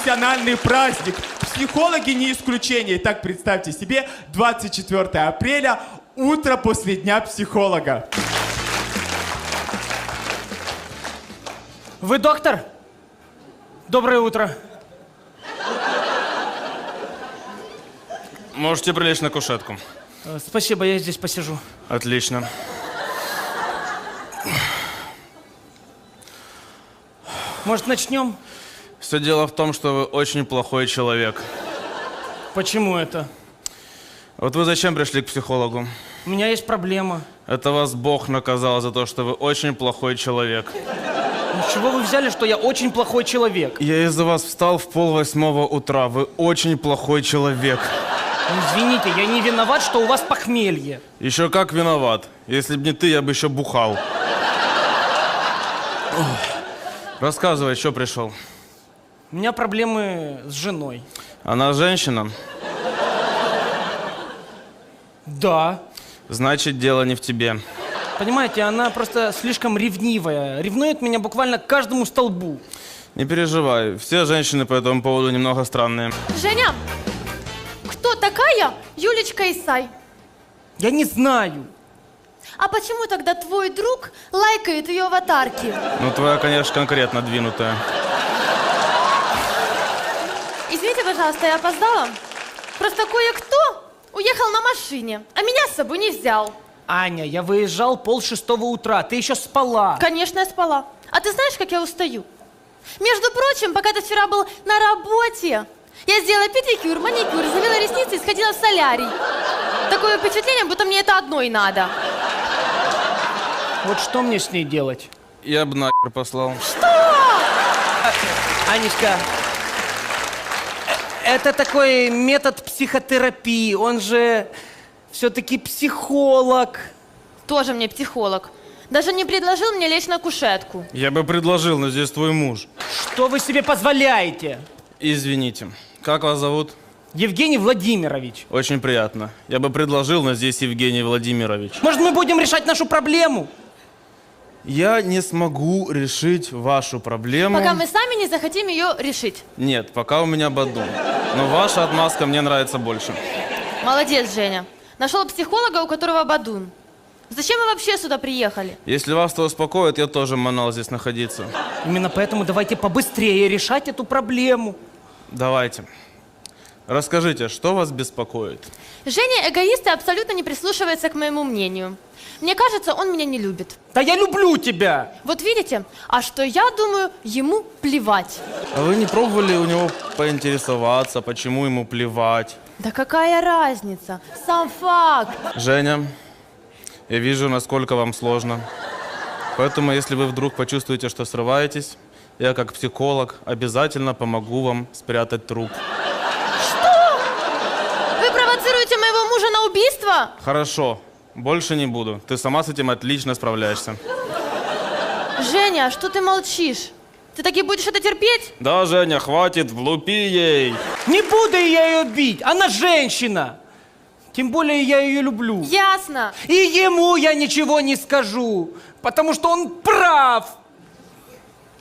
национальный праздник. Психологи не исключение. Итак, представьте себе, 24 апреля, утро после Дня психолога. Вы доктор? Доброе утро. Можете прилечь на кушетку. Спасибо, я здесь посижу. Отлично. Может, начнем? Все дело в том, что вы очень плохой человек. Почему это? Вот вы зачем пришли к психологу? У меня есть проблема. Это вас Бог наказал за то, что вы очень плохой человек. Ну, с чего вы взяли, что я очень плохой человек? Я из-за вас встал в 7:30 утра. Вы очень плохой человек. Ну, извините, я не виноват, что у вас похмелье. Еще как виноват. Если бы не ты, я бы еще бухал. Рассказывай, что пришел. У меня проблемы с женой. Она женщина? Да. Значит, дело не в тебе. Понимаете, она просто слишком ревнивая. Ревнует меня буквально к каждому столбу. Не переживай, все женщины по этому поводу немного странные. Женя, кто такая Юлечка Исай? Я не знаю. А почему тогда твой друг лайкает ее аватарки? Ну, твоя, конечно, конкретно двинутая. Извините, пожалуйста, я опоздала. Просто кое-кто уехал на машине, а меня с собой не взял. Аня, я выезжал 5:30 утра, ты еще спала. Конечно, я спала. А ты знаешь, как я устаю? Между прочим, пока ты вчера был на работе, я сделала педикюр, маникюр, завела ресницы и сходила в солярий. Такое впечатление, будто мне это одной надо. Вот что мне с ней делать? Я бы нахер послал. Анечка, это такой метод психотерапии, он же все-таки психолог. Тоже мне психолог. Даже не предложил мне лечь на кушетку. Я бы предложил, но здесь твой муж. Что вы себе позволяете? Извините. Как вас зовут? Евгений Владимирович. Очень приятно. Я бы предложил, но здесь Евгений Владимирович. Может, мы будем решать нашу проблему? Я не смогу решить вашу проблему. Пока мы сами не захотим ее решить. Нет, пока у меня бадун. Но ваша отмазка мне нравится больше. Молодец, Женя. Нашел психолога, у которого бадун. Зачем вы вообще сюда приехали? Если вас то успокоит, я тоже манал здесь находиться. Именно поэтому давайте побыстрее решать эту проблему. Давайте. Расскажите, что вас беспокоит? Женя эгоист и абсолютно не прислушивается к моему мнению. Мне кажется, он меня не любит. Да я люблю тебя! Вот видите? А что я думаю, ему плевать. А вы не пробовали у него поинтересоваться, почему ему плевать? Да какая разница? Сам факт. Женя, я вижу, насколько вам сложно. Поэтому, если вы вдруг почувствуете, что срываетесь, я как психолог обязательно помогу вам спрятать труп. Вы провоцируете моего мужа на убийство? Хорошо, больше не буду. Ты сама с этим отлично справляешься. Женя, что ты молчишь? Ты таки будешь это терпеть? Да, Женя, хватит, влупи ей. Не буду я ее бить, она женщина. Тем более я ее люблю. Ясно. И ему я ничего не скажу, потому что он прав.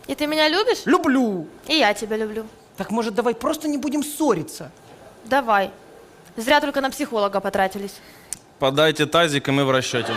И ты меня любишь? Люблю. И я тебя люблю. Так может давай просто не будем ссориться? Давай. Зря только на психолога потратились. Подайте тазик, и мы в расчете.